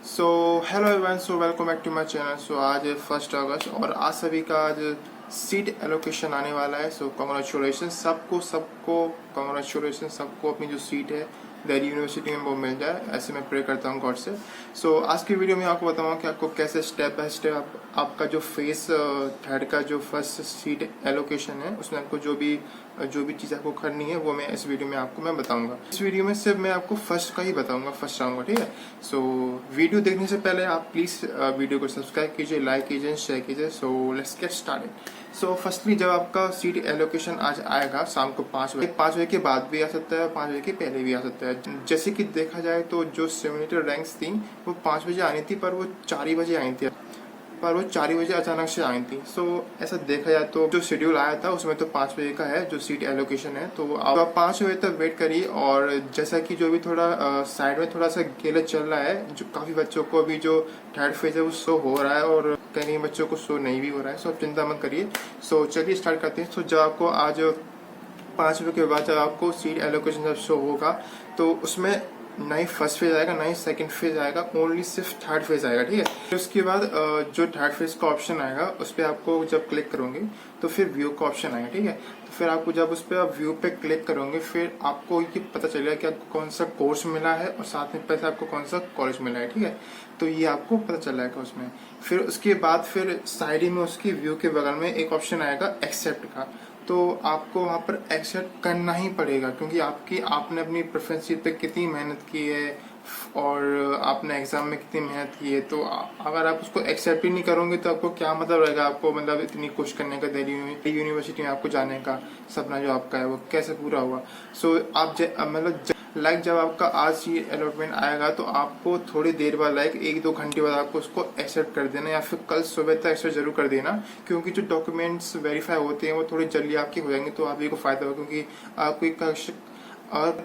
So hello everyone, so welcome back to my channel. So आज है 1 अगस्त और आज सभी का आज सीट एलोकेशन आने वाला है। सो कॉन्ग्रेचुलेशन सबको कॉन्ग्रेचुलेशन सबको अपनी जो सीट है दिल्ली यूनिवर्सिटी में वो मिल जाए, ऐसे मैं प्रे करता हूँ गॉड से। सो आज की वीडियो में आपको बताऊंगा कि आपको कैसे स्टेप बाय स्टेप आपका जो फेस थर्ड का जो फर्स्ट सीट एलोकेशन है उसमें आपको जो भी चीज़ आपको करनी है वो मैं इस वीडियो में आपको मैं बताऊंगा। इस वीडियो में सिर्फ मैं आपको फर्स्ट का ही बताऊंगा, फर्स्ट राउंड का, ठीक है। सो वीडियो देखने से पहले आप प्लीज़ वीडियो को सब्सक्राइब कीजिए, लाइक कीजिए, शेयर कीजिए। So let's get started. So firstly जब आपका सीट एलोकेशन आज आएगा शाम को 5 बजे के बाद भी आ सकता है, 5 बजे के पहले भी आ सकता है। जैसे कि देखा जाए तो जो सिमुलेटर रैंक्स थी वो 5 बजे आनी थी, पर वो 4 ही बजे आई थी, पर वो 4 ही बजे अचानक से आई थी। सो ऐसा देखा जाए तो जो शेड्यूल आया था उसमें तो 5 बजे का है जो सीट एलोकेशन है। तो आप 5 बजे तक वेट करिए। और जैसा कि जो भी थोड़ा साइड में थोड़ा सा गलत चल रहा है, जो काफ़ी बच्चों को अभी जो थर्ड फेज है वो शो हो रहा है और कई बच्चों को शो नहीं भी हो रहा है। सो आप चिंता मत करिए। सो चलिए स्टार्ट करते हैं। सो जब आपको आज 5 बजे के बाद जब आपको सीट एलोकेशन जब शो होगा तो उसमें ना ही फर्स्ट फेज आएगा ना ही सेकंड फेज आएगा, ओनली सिर्फ थर्ड फेज आएगा, ठीक है। फिर उसके बाद जो थर्ड फेज का ऑप्शन आएगा उस पर आपको जब क्लिक करोगे तो फिर व्यू का ऑप्शन आएगा, ठीक है। तो फिर आपको जब उस पर आप व्यू पे क्लिक करोगे फिर आपको ये पता चलेगा कि आपको कौन सा कोर्स मिला है और साथ में पैसे आपको कौन सा कॉलेज मिला है, ठीक है। तो ये आपको पता चल जाएगा उसमें। फिर उसके बाद फिर साइड में उसकी व्यू के बगल में एक ऑप्शन आएगा एक्सेप्ट का। तो आपको वहाँ पर एक्सेप्ट करना ही पड़ेगा, क्योंकि आपने अपनी प्रेफरेंस शीट पे कितनी मेहनत की है और आपने एग्जाम में कितनी मेहनत की है। तो अगर आप उसको एक्सेप्ट ही नहीं करोगे तो आपको क्या मतलब रहेगा, आपको मतलब इतनी कोशिश करने का दिल्ली यूनिवर्सिटी में आपको जाने का सपना जो आपका है वो कैसे पूरा हुआ। सो आप मतलब जब आपका आज ये अलॉटमेंट आएगा तो आपको थोड़ी देर बाद 1-2 घंटे बाद आपको उसको एक्सेप्ट कर देना, या फिर कल सुबह तक एक्सेप्ट जरूर कर देना, क्योंकि जो डॉक्यूमेंट्स वेरीफाई होते हैं वो थोड़ी जल्दी आपके हो जाएंगे तो आप ही को फायदा होगा। क्योंकि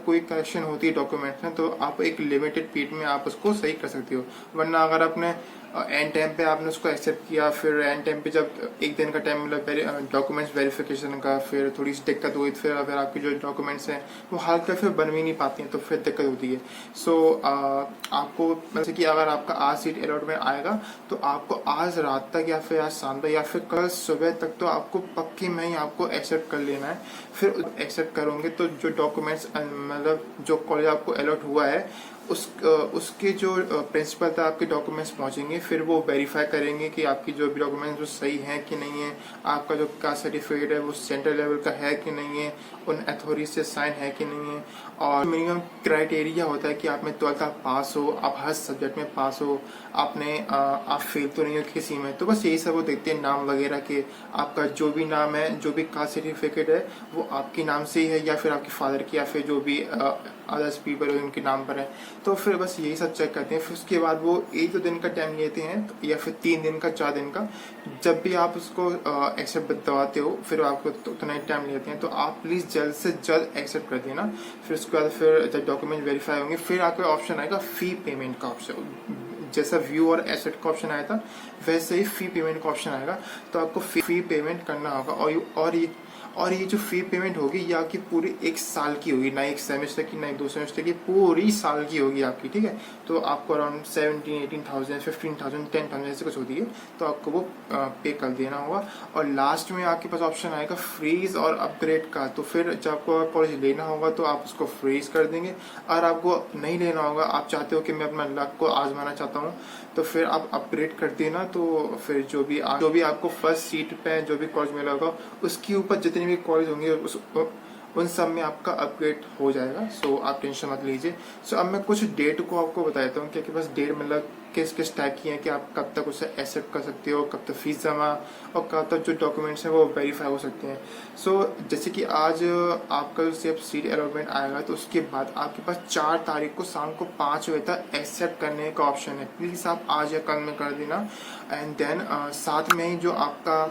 कोई करेक्शन होती है डॉक्यूमेंट्स में तो आप एक लिमिटेड पीरियड में आप उसको सही कर सकते हो। वरना अगर आपने एंड टाइम पे आपने उसको एक्सेप्ट किया, फिर एंड टाइम पे जब एक दिन का टाइम मतलब डॉक्यूमेंट्स वेरिफिकेशन का फिर थोड़ी सी दिक्कत हुई, फिर अगर आपके जो डॉक्यूमेंट्स हैं वो हाल कर फिर बन भी नहीं पाती हैं तो फिर दिक्कत होती है। सो आपको जैसे कि अगर आपका आज सीट अलॉटमेंट आएगा तो आपको आज रात तक या फिर आज शाम तक या फिर कल सुबह तक तो आपको पक्की में ही आपको एक्सेप्ट कर लेना है। फिर एक्सेप्ट करोगे तो जो डॉक्यूमेंट्स मतलब जो कॉलेज आपको अलॉट हुआ है उसके जो प्रिंसिपल तक आपके डॉक्यूमेंट्स पहुंचेंगे, फिर वो वेरीफाई करेंगे कि आपकी जो भी डॉक्यूमेंट्स वो सही हैं कि नहीं है, आपका जो कास्ट सर्टिफिकेट है वो सेंट्रल लेवल का है कि नहीं है, उन अथॉरिटी से साइन है कि नहीं है। और मिनिमम क्राइटेरिया होता है कि आप में 12th आप पास हो, आप हर सब्जेक्ट में पास हो, आप फेल तो नहीं हो किसी में। तो बस यही सब वो देखते हैं, नाम वगैरह के, आपका जो भी नाम है, जो भी कास्ट सर्टिफिकेट है वो आपके नाम से ही है या फिर आपके फादर की या फिर जो भी अदर्स पीपल उनके नाम पर है। तो फिर बस यही सब चेक करते हैं। फिर उसके बाद वो 1-2 दिन का टाइम लेते हैं या फिर 3 दिन का, 4 दिन का, जब भी आप उसको एक्सेप्ट दबाते हो फिर आपको उतना ही टाइम लेते हैं। तो आप प्लीज़ जल्द से जल्द एक्सेप्ट कर देना। फिर उसके बाद फिर जब डॉक्यूमेंट वेरीफाई होंगे फिर आपका ऑप्शन आएगा फी पेमेंट का ऑप्शन। जैसा व्यू और एसेट का ऑप्शन आया था वैसे ही फी पेमेंट का ऑप्शन आएगा। तो आपको फी पेमेंट करना होगा। और ये जो फी पेमेंट होगी ये आपकी पूरी 1 साल की होगी, ना 1 सेमेस्टर की, ना 2 सेमेस्टर की, पूरी साल की होगी आपकी, ठीक है। तो आपको अराउंड 17-18,000, 15,000, 10,000 ऐसे कुछ होती है, तो आपको वो पे कर देना होगा। और लास्ट में आपके पास ऑप्शन आएगा फ्रीज और अपग्रेड का। तो फिर जब आपको कॉलेज लेना होगा तो आप उसको फ्रीज कर देंगे। और आपको नहीं लेना होगा, आप चाहते हो कि मैं अपना लक को आजमाना चाहता हूँ, तो फिर आप अपग्रेड कर देना। तो फिर जो भी आपको फर्स्ट सीट पे जो भी कॉलेज मिला होगा उसके ऊपर जितने भी कॉलेज होंगे उन सब में आपका अपग्रेड हो जाएगा। सो आप टेंशन मत लीजिए। सो अब मैं कुछ डेट को आपको बता देता हूँ कि आपके पास डेट मतलब किस किस टाइप की है कि आप कब तक उसे एक्सेप्ट कर सकते हो, कब तक फीस जमा और कब तक जो डॉक्यूमेंट्स हैं वो वेरीफाई हो सकते हैं। सो जैसे कि आज आपका जब सीट अलॉटमेंट आएगा तो उसके बाद आपके पास 4 तारीख को शाम को 5 बजे तक एक्सेप्ट करने का ऑप्शन है। प्लीज़ आप आज या कल में कर देना। एंड देन साथ में ही जो आपका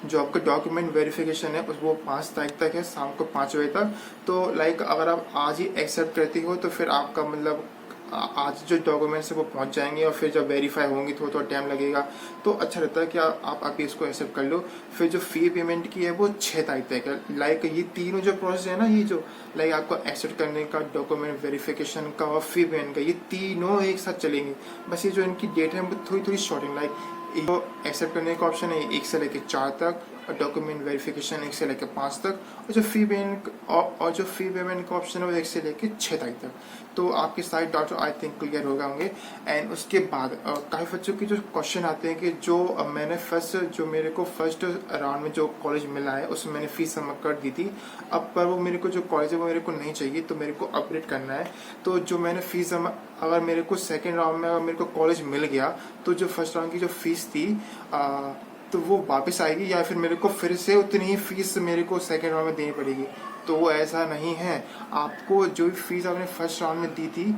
डॉक्यूमेंट वेरिफिकेशन है वो 5 तारीख तक है, शाम को 5 बजे तक। तो अगर आप आज ही एक्सेप्ट करती हो तो फिर आपका मतलब आज जो डॉक्यूमेंट्स है वो पहुंच जाएंगे और फिर जब वेरीफाई होंगी थोड़ा टाइम लगेगा। तो अच्छा रहता है कि आप अभी इसको एक्सेप्ट कर लो। फिर जो फ़ी पेमेंट की है वो 6 तारीख तक है। लाइक ये तीनों जो प्रोसेस है ना, ये जो लाइक आपको एक्सेप्ट करने का, डॉक्यूमेंट वेरिफिकेशन का और फ़ी पेमेंट का, ये तीनों एक साथ चलेंगे। बस ये जो इनकी डेट है वो थोड़ी शॉर्टिंग, लाइक जो एक्सेप्ट करने का ऑप्शन है 1 से लेकर 4 तक, और डॉक्यूमेंट वेरिफिकेशन 1 से लेकर 5 तक, और जो फ़ी पेमेंट का ऑप्शन है वो 1 से लेकर 6 तारीख तक। तो आपके सारे डाउट आई थिंक क्लियर हो गए होंगे। एंड उसके बाद काफ़ी बच्चों के जो क्वेश्चन आते हैं कि जो मैंने मेरे को फर्स्ट राउंड में जो कॉलेज मिला है उसमें मैंने फ़ीस जमा कर दी थी, अब पर वो मेरे को जो कॉलेज है वो मेरे को नहीं चाहिए, तो मेरे को अपग्रेड करना है। तो जो मैंने फ़ीस जमा, अगर मेरे को सेकेंड राउंड में अगर मेरे को कॉलेज मिल गया तो जो फर्स्ट राउंड की जो फीस थी तो वो वापस आएगी, या फिर मेरे को फिर से उतनी ही फीस मेरे को सेकेंड राउंड में देनी पड़ेगी। तो वो ऐसा नहीं है, आपको जो भी फीस आपने फर्स्ट राउंड में दी थी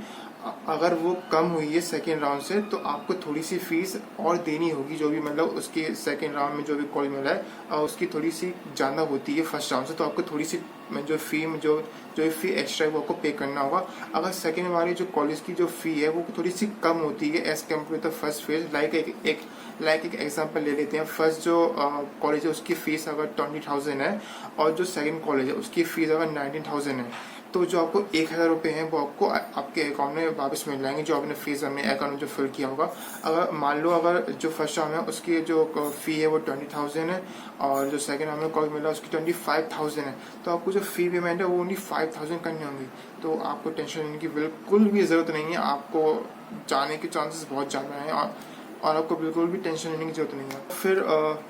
अगर वो कम हुई है सेकेंड राउंड से तो आपको थोड़ी सी फीस और देनी होगी, जो भी मतलब उसके सेकेंड राउंड में जो भी कॉलेज मिला है उसकी थोड़ी सी ज़्यादा होती है फर्स्ट राउंड से, तो आपको थोड़ी सी जो फ़ी एक्स्ट्रा है वो आपको पे करना होगा। अगर सेकेंड वाली जो कॉलेज की जो फ़ी है वो थोड़ी सी कम होती है as compared to first phase. Like एक एग्जांपल ले लेते हैं, फर्स्ट जो कॉलेज है उसकी फ़ीस अगर 20,000 है और जो सेकंड कॉलेज है उसकी फ़ीस अगर 19,000 है, तो जो आपको 1,000 रुपये हैं वो आपको आपके अकाउंट में वापस मिल जाएंगे, जो आपने फीस अपने अकाउंट में जो फिल किया होगा। अगर मान लो अगर जो फर्स्ट राउंड है उसकी जो फ़ी है वो 20,000 है और जो सेकंड राउंड में कॉलेज मिला उसकी 25,000 है, तो आपको जो फ़ी पेमेंट है वो ओनली 5,000 करनी होंगी। तो आपको टेंशन लेने की बिल्कुल भी ज़रूरत नहीं है, आपको जाने के चांसेस बहुत ज़्यादा हैं और आपको बिल्कुल भी टेंशन लेने की ज़रूरत नहीं है। फिर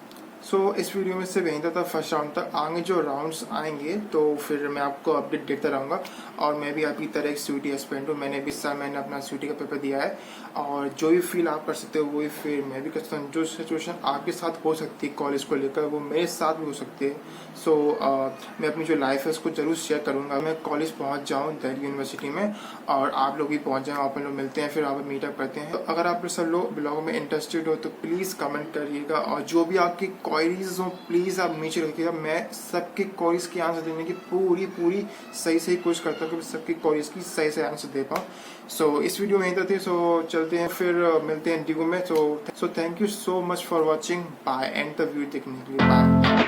इस वीडियो में से वहीं था फर्स्ट राउंड तक। आगे जो राउंड्स आएंगे तो फिर मैं आपको अपडेट देता रहूँगा। और मैं भी आपकी तरह एक सीयूटी एस्पिरेंट हूँ, मैंने भी इस साल मैंने अपना सीयूटी का पेपर दिया है और जो भी फील आप कर सकते हो वही फील मैं भी कर सकता हूँ। जो सिचुएशन आपके साथ हो सकती है कॉलेज को लेकर वो मेरे साथ भी हो सकती है। मैं अपनी जो लाइफ है उसको जरूर शेयर करूँगा। मैं कॉलेज पहुँच जाऊँ दिल्ली यूनिवर्सिटी में और आप लोग भी पहुँच जाएँ, अपन लोग मिलते हैं, फिर आप मीटअप करते हैं। तो अगर आप सब लोग ब्लॉग में इंटरेस्टेड हो तो प्लीज़ कमेंट करिएगा और जो भी आपकी क्वारीज हो प्लीज़ आप नीचे रखिएगा। मैं सबकी क्वारीज की आंसर देने की पूरी सही कोशिश करता हूँ कि सबकी क्वारीज की सही से आंसर दे पाऊँ। इस वीडियो में यहीं तक थे। चलते हैं, फिर मिलते हैं इंडिगो में। Thank you so much for watching. Bye, and the video देखने के लिए बाय।